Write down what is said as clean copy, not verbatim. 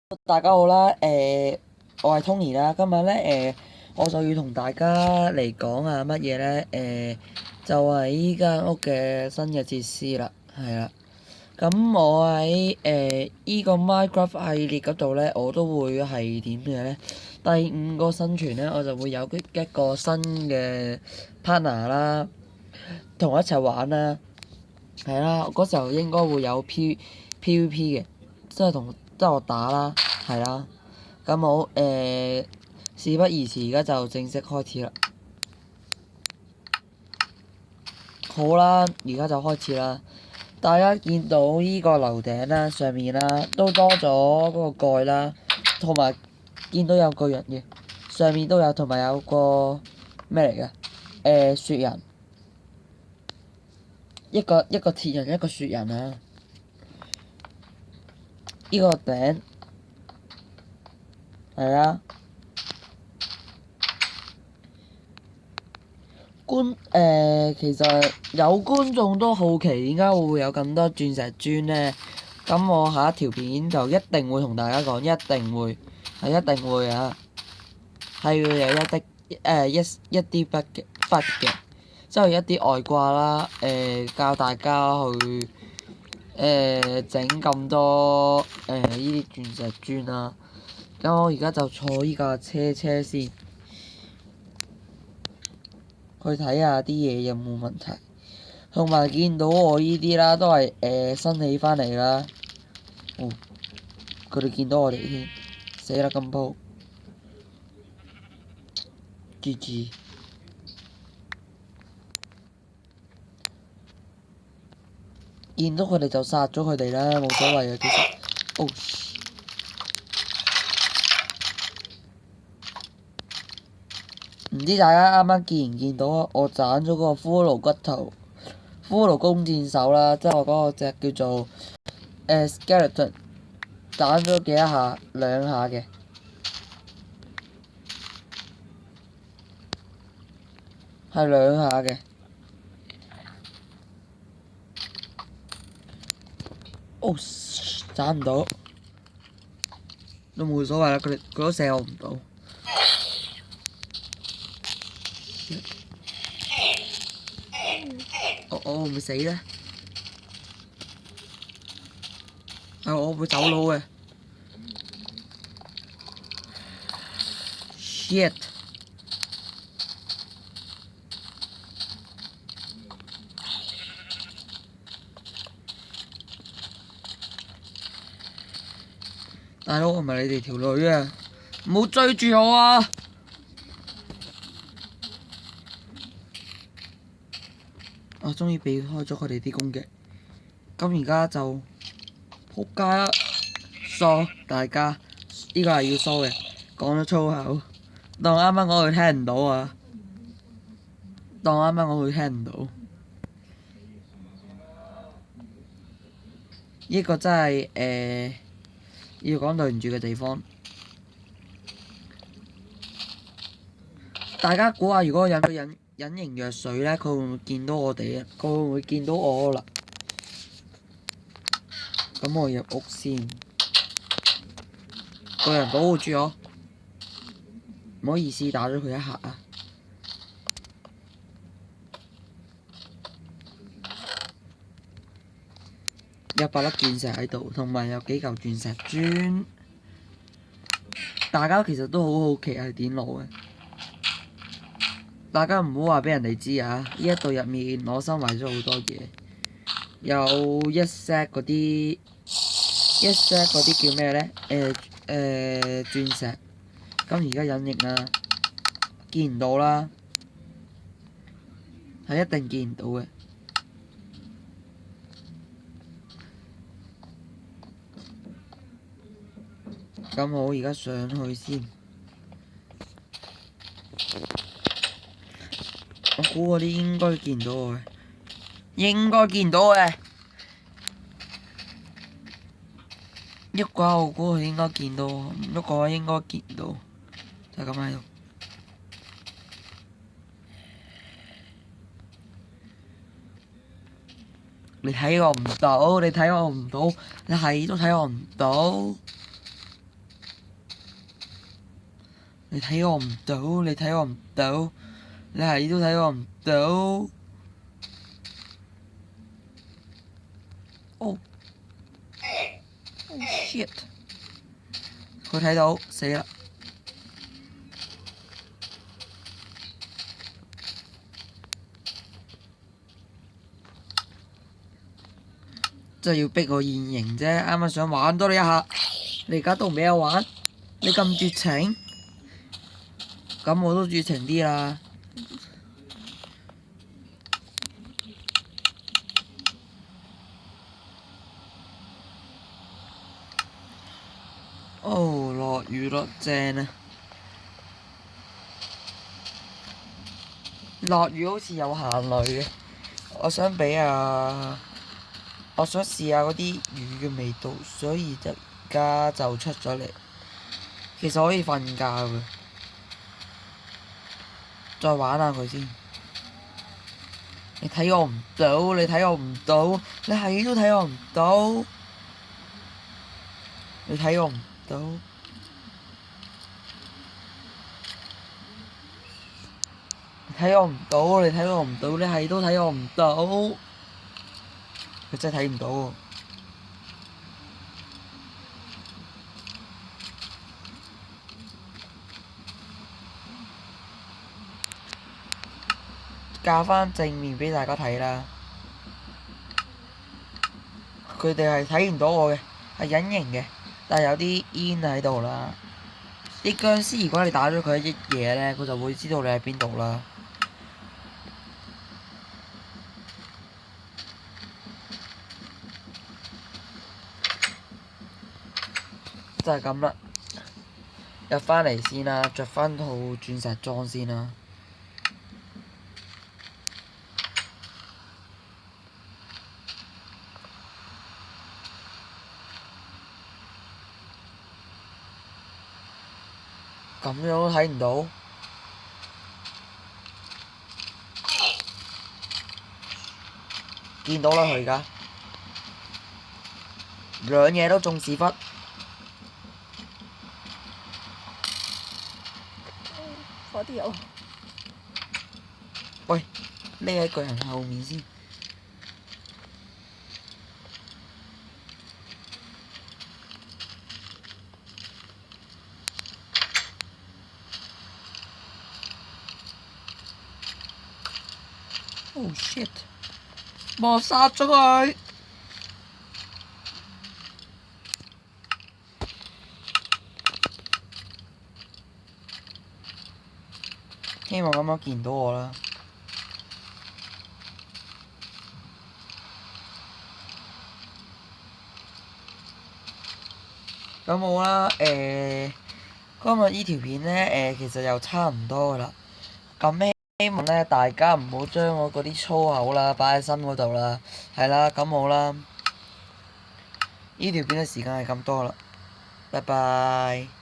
大家好啦，我係 Tony 啦，今日咧我就要同大家嚟講下乜嘢咧，就係依間屋嘅新嘅設施啦，係啦。咁我喺依個 Minecraft 系列嗰度咧，我都會係點嘅咧？第5個生存咧，我就會有一個新嘅 partner 啦，同我一齊玩啦，係啦。嗰時候應該會有 PVP 嘅，即係我打啦，係啦。咁好，事不宜遲，而家就正式開始啦。好啦，而家就開始啦。大家見到依個樓頂啦，上面啦都多咗嗰個蓋啦，同埋見到有個人嘅，上面都有，同埋有個咩嚟嘅？雪人，一個鐵人，一個雪人啊！依個頂係啊。其實有觀眾都好奇點解會有咁多鑽石磚呢？咁我下一條片就一定會同大家講，一定會係一定會啊，係會有一啲筆嘅，即係一啲外掛啦，教大家去整咁多依啲鑽石磚啦。咁我而家就坐依架車先。去睇下啲嘢有冇問題，同埋見到我依啲啦，都係新起返嚟啦。哦，佢哋見到我哋添，死啦咁鋪，GG。見到佢哋就殺咗佢哋啦，冇所謂嘅其實。哦，唔知大家啱啱見唔見到啊？我斬咗個骷髏骨頭，骷髏弓箭手啦，即係我嗰個隻叫做skeleton，斬咗幾多下？2下嘅，係2下嘅。哦，斬唔到，都冇所謂啦，佢都射我唔到。我會唔會死咧？我會走佬嘅。Shit！大佬，我唔係你哋條女啊！唔好追住我啊！我終於避開咗佢哋啲攻擊。咁而家就仆街啦！疏大家，呢個係要疏嘅。講咗粗口，當啱啱我佢聽唔到啊！當啱啱我佢聽唔到。呢個真係要講對唔住嘅地方。大家估下，如果有個隱形藥水咧，佢會唔會見到我哋啊？佢會唔會見到我啦？咁我入屋先，個人保護住我，唔好意思打咗佢一下啊！100粒鑽石喺度，同埋有幾嚿鑽石磚。大家其實都好好奇係點攞嘅，大家唔好話俾人哋知啊！呢一度入面我收埋咗好多嘢，有一 set 嗰啲叫咩咧？鑽石。咁而家隱形啦，見唔到啦，係一定見唔到嘅。咁我而家上去先，我估嗰啲應該見到我嘅，應該見到嘅。喐嘅話，我估佢應該見到我；唔喐嘅話，應該見唔到。就係咁喺度。你睇我唔到，你睇我唔到，你係都睇我唔到。你睇我唔到，你睇我唔到，你係都睇我唔到。哦，Oh shit！佢睇到，死啦！真係要逼我現形啫，啱啱想玩多你一下，你而家都唔俾我玩，你咁絕情，咁我都絕情啲啦。哦，落雨咯，正啊！落雨好似有眼淚嘅，我想我想試下嗰啲雨嘅味道，所以就而家就出咗嚟。其實可以瞓覺嘅，再玩下佢先。你睇我唔到，你睇我唔到，你係都睇我唔到，你睇我唔到，你睇我唔到，你睇我唔到，你係都睇我唔到，佢真係睇唔到喎。架翻正面俾大家睇啦，佢哋係睇唔到我嘅，係隱形嘅，但係有啲煙喺度啦。啲僵屍如果你打咗佢一嘢咧，佢就會知道你喺邊度啦。就係咁啦，入返嚟先啦，着返套鑽石裝先啦。咁樣都睇唔到，見到啦佢而家，兩嘢都中屎忽。快啲有！喂，匿喺巨人後面先。Oh shit！幫我殺咗佢。希望咁樣見唔到我啦。咁好啦，今日呢條片呢，其實又差唔多噶啦。咁希望呢，大家唔好將我嗰啲粗口啦擺喺心嗰度啦。係啦，咁好啦。呢條片嘅時間係咁多啦，拜拜。